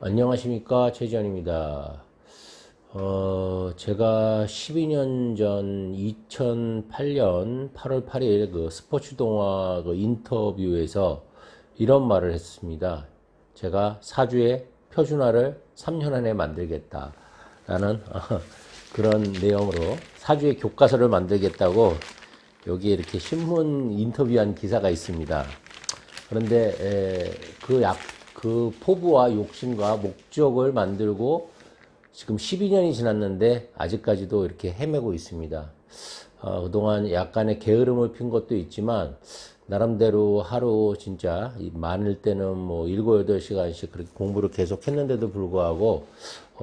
안녕하십니까, 최지현입니다. 제가 12년 전 2008년 8월 8일 그 스포츠 동화 그 인터뷰에서 이런 말을 했습니다. 제가 사주의 표준화를 3년 안에 만들겠다라는 그런 내용으로 사주의 교과서를 만들겠다고 여기에 이렇게 신문 인터뷰한 기사가 있습니다. 그런데 그 포부와 욕심과 목적을 만들고 지금 12년이 지났는데 아직까지도 이렇게 헤매고 있습니다. 그동안 약간의 게으름을 핀 것도 있지만 나름대로 하루 진짜 많을 때는 뭐 7, 8시간씩 그렇게 공부를 계속 했는데도 불구하고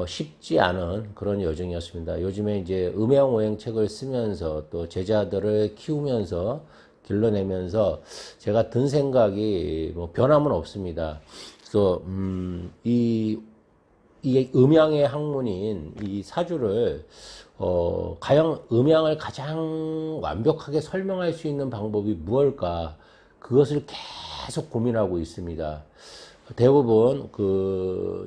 쉽지 않은 그런 여정이었습니다. 요즘에 이제 음양오행 책을 쓰면서 또 제자들을 키우면서 길러내면서 제가 든 생각이 뭐 변함은 없습니다. 그래서 이게 음양의 학문인 이 사주를 과연 음양을 가장 완벽하게 설명할 수 있는 방법이 무엇일까? 그것을 계속 고민하고 있습니다. 대부분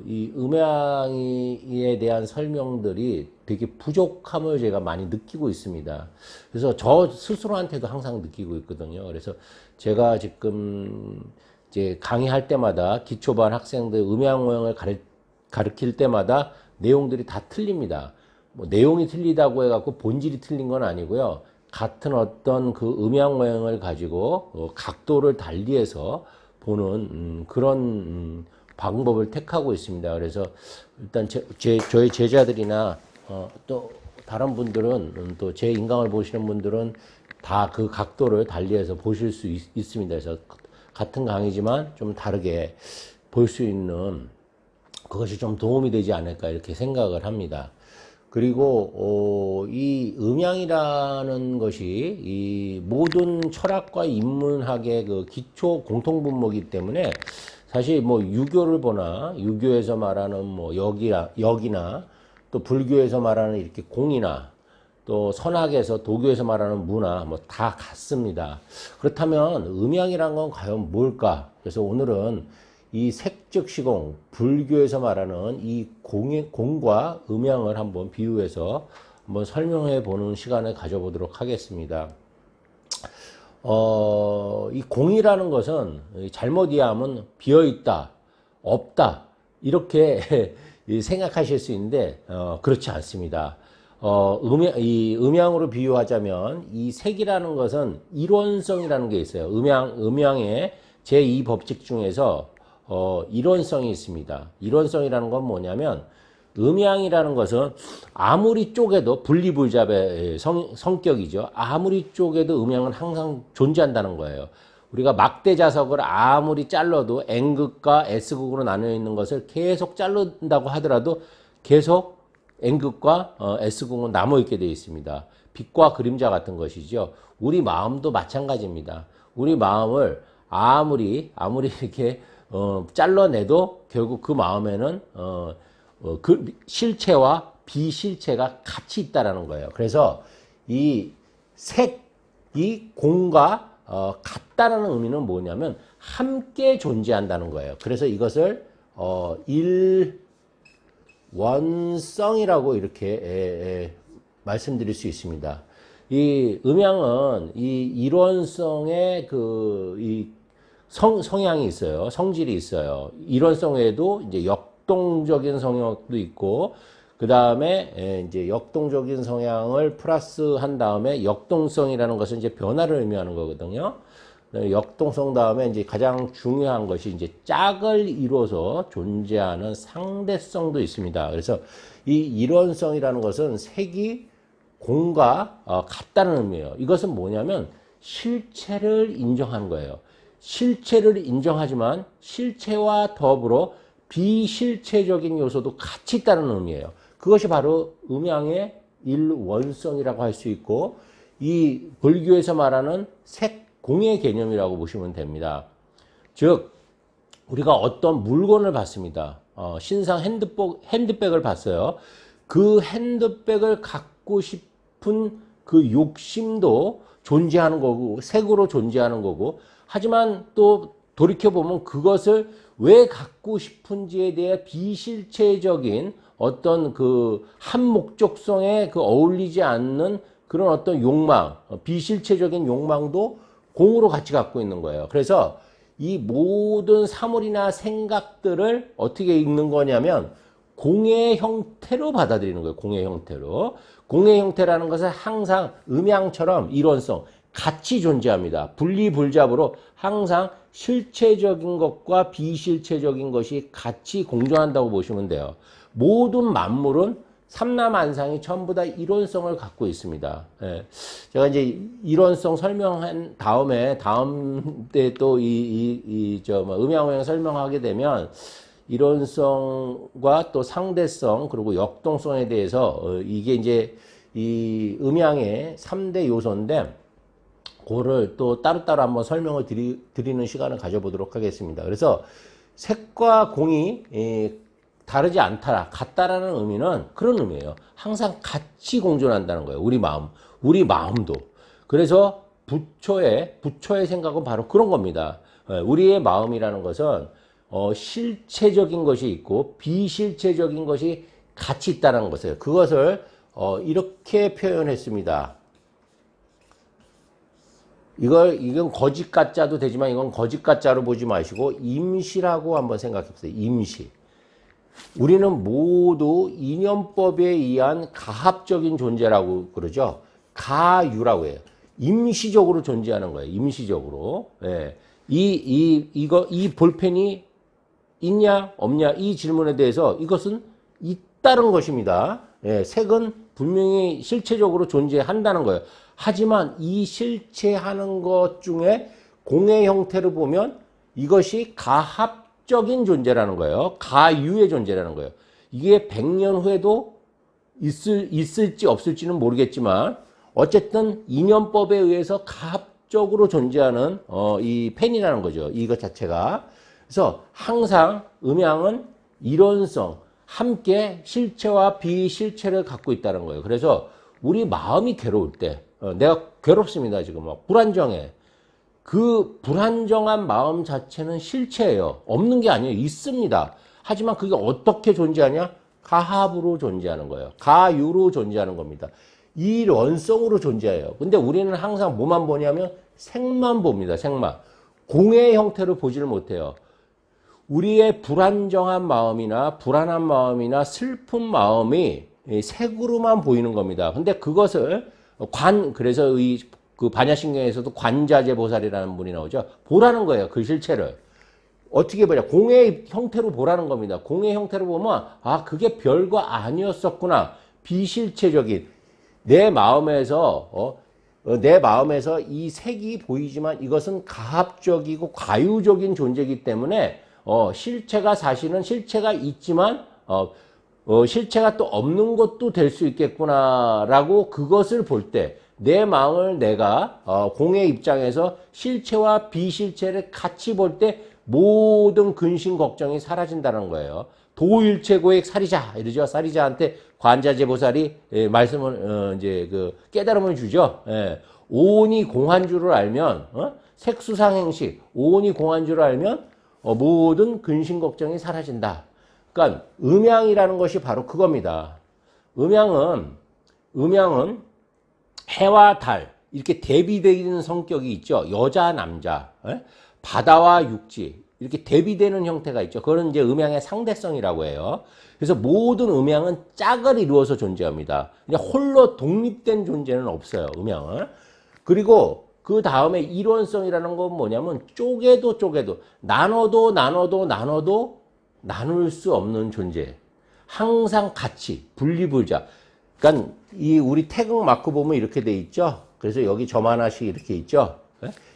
이 음양에 대한 설명들이 되게 부족함을 제가 많이 느끼고 있습니다. 그래서 저 스스로한테도 항상 느끼고 있거든요. 그래서 제가 지금 이제 강의할 때마다 기초반 학생들 음양오형을 가르칠 때마다 내용들이 다 틀립니다. 뭐 내용이 틀리다고 해갖고 본질이 틀린 건 아니고요. 같은 어떤 그 음양 모양을 가지고 각도를 달리해서 보는 그런 방법을 택하고 있습니다. 그래서 일단 저희 제자들이나 또 다른 분들은 또 제 인강을 보시는 분들은 다 그 각도를 달리해서 보실 수 있습니다. 그래서 같은 강의지만 좀 다르게 볼 수 있는 그것이 좀 도움이 되지 않을까 이렇게 생각을 합니다. 그리고 이 음양이라는 것이 이 모든 철학과 인문학의 그 기초 공통 분모이기 때문에 사실 뭐 유교를 보나 유교에서 말하는 뭐 역이나 또 불교에서 말하는 이렇게 공이나 또 선학에서 도교에서 말하는 문화 뭐 다 같습니다. 그렇다면 음양이란 건 과연 뭘까? 그래서 오늘은 이 색즉시공, 불교에서 말하는 이 공과 음양을 한번 비유해서 한번 설명해 보는 시간을 가져보도록 하겠습니다. 이 공이라는 것은 잘못 이해하면 비어있다, 없다, 이렇게 생각하실 수 있는데, 그렇지 않습니다. 이 음양으로 비유하자면 이 색이라는 것은 이론성이라는 게 있어요. 음양의 제2법칙 중에서 이론성이 있습니다. 이론성이라는 건 뭐냐면 음양이라는 것은 아무리 쪼개도 분리불잡의 성격이죠. 아무리 쪼개도 음양은 항상 존재한다는 거예요. 우리가 막대 자석을 아무리 잘라도 N극과 S극으로 나뉘어 있는 것을 계속 자른다고 하더라도 계속 N극과 S극은 남아있게 되어 있습니다. 빛과 그림자 같은 것이죠. 우리 마음도 마찬가지입니다. 우리 마음을 아무리 이렇게 잘라내도 결국 그 마음에는 그 실체와 비실체가 같이 있다라는 거예요. 그래서 이 색이 공과 같다라는 의미는 뭐냐면 함께 존재한다는 거예요. 그래서 이것을 일원성이라고 이렇게 말씀드릴 수 있습니다. 이 음양은 이 일원성의 이 성향이 있어요. 성질이 있어요. 일원성에도 이제 역동적인 성향도 있고, 그 다음에 이제 역동적인 성향을 플러스 한 다음에 역동성이라는 것은 이제 변화를 의미하는 거거든요. 역동성 다음에 이제 가장 중요한 것이 이제 짝을 이루어서 존재하는 상대성도 있습니다. 그래서 이 일원성이라는 것은 색이 공과 같다는 의미예요. 이것은 뭐냐면 실체를 인정하는 거예요. 실체를 인정하지만 실체와 더불어 비실체적인 요소도 같이 있다는 의미예요. 그것이 바로 음양의 일원성이라고 할 수 있고 이 불교에서 말하는 색공의 개념이라고 보시면 됩니다. 즉 우리가 어떤 물건을 봤습니다. 신상 핸드백을 봤어요. 그 핸드백을 갖고 싶은 그 욕심도 존재하는 거고 색으로 존재하는 거고 하지만 또 돌이켜보면 그것을 왜 갖고 싶은지에 대해 비실체적인 어떤 그 한 목적성에 그 어울리지 않는 그런 어떤 욕망, 비실체적인 욕망도 공으로 같이 갖고 있는 거예요. 그래서 이 모든 사물이나 생각들을 어떻게 읽는 거냐면 공의 형태로 받아들이는 거예요. 공의 형태로. 공의 형태라는 것은 항상 음양처럼 이론성, 같이 존재합니다. 분리불잡으로 항상 실체적인 것과 비실체적인 것이 같이 공존한다고 보시면 돼요. 모든 만물은 삼라만상이 전부 다 이론성을 갖고 있습니다. 예. 제가 이제 이론성 설명한 다음에 다음 때 또 음양오행 설명하게 되면 이론성과 또 상대성 그리고 역동성에 대해서 이게 이제 이 음양의 3대 요소인데 그거를 또 따로따로 한번 설명을 드리는 시간을 가져보도록 하겠습니다. 그래서 색과 공이 다르지 않다, 같다라는 의미는 그런 의미예요. 항상 같이 공존한다는 거예요. 우리 마음도. 그래서 부처의 생각은 바로 그런 겁니다. 우리의 마음이라는 것은 실체적인 것이 있고 비실체적인 것이 같이 있다는 것이에요. 그것을 이렇게 표현했습니다. 이건 거짓 가짜도 되지만 이건 거짓 가짜로 보지 마시고 임시라고 한번 생각해 보세요. 임시. 우리는 모두 인연법에 의한 가합적인 존재라고 그러죠. 가유라고 해요. 임시적으로 존재하는 거예요. 임시적으로. 예. 이 볼펜이 있냐 없냐 이 질문에 대해서 이것은 있다는 것입니다. 예. 색은 분명히 실체적으로 존재한다는 거예요. 하지만 이 실체하는 것 중에 공의 형태를 보면 이것이 가합적인 존재라는 거예요. 가유의 존재라는 거예요. 이게 100년 후에도 있을지 없을지는 모르겠지만 어쨌든 인연법에 의해서 가합적으로 존재하는 이 펜이라는 거죠. 이것 자체가. 그래서 항상 음양은 이론성, 함께 실체와 비실체를 갖고 있다는 거예요. 그래서 우리 마음이 괴로울 때 내가 괴롭습니다. 지금 막 불안정해. 그 불안정한 마음 자체는 실체예요. 없는 게 아니에요. 있습니다. 하지만 그게 어떻게 존재하냐? 가합으로 존재하는 거예요. 가유로 존재하는 겁니다. 이론성으로 존재해요. 근데 우리는 항상 뭐만 보냐면 색만 봅니다. 색만. 공의 형태로 보지를 못해요. 우리의 불안정한 마음이나 불안한 마음이나 슬픈 마음이 색으로만 보이는 겁니다. 근데 그것을 그래서 그 반야신경에서도 관자재 보살이라는 분이 나오죠. 보라는 거예요. 그 실체를. 어떻게 보냐. 공의 형태로 보라는 겁니다. 공의 형태로 보면 아 그게 별거 아니었었구나. 비실체적인 내 마음에서 이 색이 보이지만 이것은 가합적이고 과유적인 존재이기 때문에 실체가 사실은 실체가 있지만 실체가 또 없는 것도 될 수 있겠구나라고 그것을 볼 때 내 마음을 내가 공의 입장에서 실체와 비실체를 같이 볼 때 모든 근심 걱정이 사라진다는 거예요. 도일체고액 사리자 이러죠. 사리자한테 관자재 보살이 말씀을 이제 그 깨달음을 주죠. 오온이 공한 줄을 알면 색수상행식 오온이 공한 줄을 알면 모든 근심 걱정이 사라진다. 그러니까 음양이라는 것이 바로 그겁니다. 음양은 해와 달 이렇게 대비되는 성격이 있죠. 여자 남자 바다와 육지 이렇게 대비되는 형태가 있죠. 그거는 이제 음양의 상대성이라고 해요. 그래서 모든 음양은 짝을 이루어서 존재합니다. 그냥 홀로 독립된 존재는 없어요. 음양은. 그리고 그 다음에 이론성이라는 건 뭐냐면 쪼개도 나눠도 나눌 수 없는 존재. 항상 같이 분리불자. 그러니까 우리 태극 마크 보면 이렇게 돼 있죠. 그래서 여기 점 하나씩 이렇게 있죠.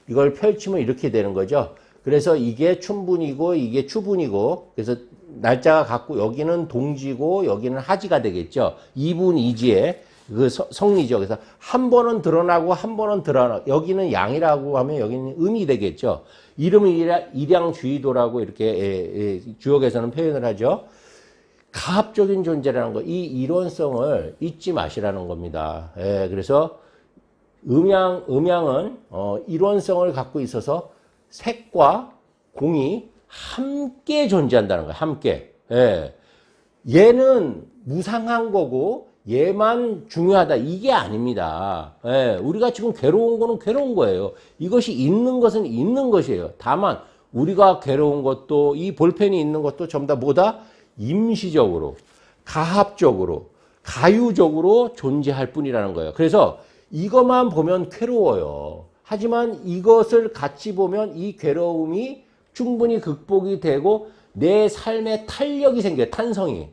이걸 펼치면 이렇게 되는 거죠. 그래서 이게 춘분이고 이게 추분이고 그래서 날짜가 같고 여기는 동지고 여기는 하지가 되겠죠. 이분이지의 그 성리죠. 그래서 한 번은 드러나고 한 번은 여기는 양이라고 하면 여기는 음이 되겠죠. 이름을 일양주의도라고 이렇게 주역에서는 표현을 하죠. 가합적인 존재라는 거, 이 이론성을 잊지 마시라는 겁니다. 그래서 음양은 이론성을 갖고 있어서 색과 공이 함께 존재한다는 거예요. 함께. 예. 얘는 무상한 거고 얘만 중요하다. 이게 아닙니다. 예. 우리가 지금 괴로운 거는 괴로운 거예요. 이것이 있는 것은 있는 것이에요. 다만 우리가 괴로운 것도 이 볼펜이 있는 것도 전부 다 뭐다? 임시적으로, 가합적으로, 가유적으로 존재할 뿐이라는 거예요. 그래서 이것만 보면 괴로워요. 하지만 이것을 같이 보면 이 괴로움이 충분히 극복이 되고 내 삶에 탄력이 생겨요. 탄성이.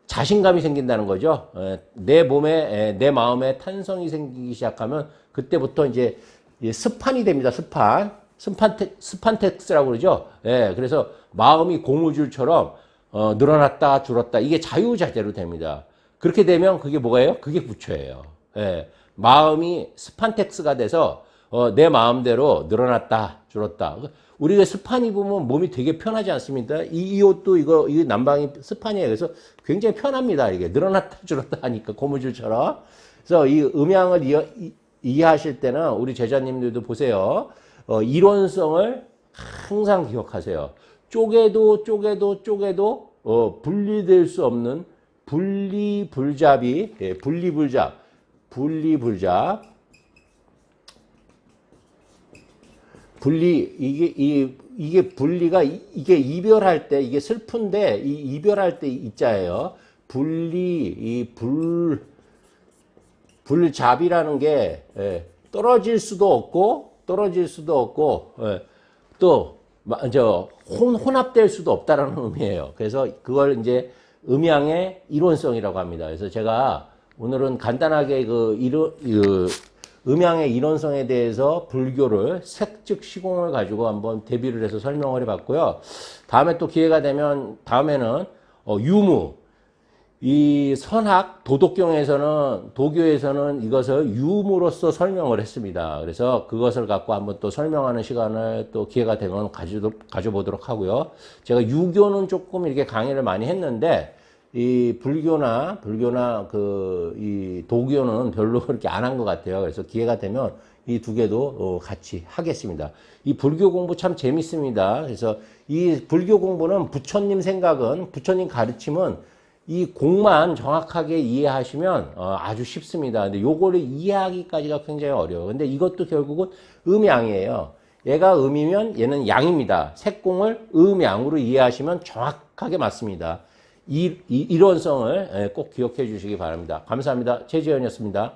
자신감이 생긴다는 거죠. 내 몸에, 내 마음에 탄성이 생기기 시작하면 그때부터 이제 습판이 됩니다. 스판텍스라고 그러죠. 그래서 마음이 고무줄처럼 늘어났다 줄었다. 이게 자유자재로 됩니다. 그렇게 되면 그게 뭐예요? 그게 부처예요. 마음이 스판텍스가 돼서 내 마음대로 늘어났다 줄었다. 우리가 스판 입으면 몸이 되게 편하지 않습니까? 이 옷도 이 난방이 스판이에요. 그래서 굉장히 편합니다. 이게 늘어났다 줄었다 하니까 고무줄처럼. 그래서 이 음양을 이해하실 때는 우리 제자님들도 보세요. 이론성을 항상 기억하세요. 쪼개도 분리될 수 없는 분리불잡이, 이게 분리가, 이게 이별할 때, 이게 슬픈데, 이별할 때 이자예요. 불잡이라는 게, 떨어질 수도 없고, 또, 혼합될 수도 없다라는 의미예요. 그래서 그걸 이제 음양의 이론성이라고 합니다. 그래서 제가 오늘은 간단하게 음양의 이론성에 대해서 불교를 색즉 시공을 가지고 한번 대비를 해서 설명을 해봤고요. 다음에 또 기회가 되면 다음에는 유무, 이 선학 도교에서는 이것을 유무로서 설명을 했습니다. 그래서 그것을 갖고 한번 또 설명하는 시간을 또 기회가 되면 가져보도록 하고요. 제가 유교는 조금 이렇게 강의를 많이 했는데 이 불교나 이 도교는 별로 그렇게 안 한 것 같아요. 그래서 기회가 되면 이 두 개도 같이 하겠습니다. 이 불교 공부 참 재밌습니다. 그래서 이 불교 공부는 부처님 가르침은 이 공만 정확하게 이해하시면 아주 쉽습니다. 근데 요거를 이해하기까지가 굉장히 어려워요. 근데 이것도 결국은 음양이에요. 얘가 음이면 얘는 양입니다. 색공을 음양으로 이해하시면 정확하게 맞습니다. 이론성을 꼭 기억해 주시기 바랍니다. 감사합니다. 최지현이었습니다.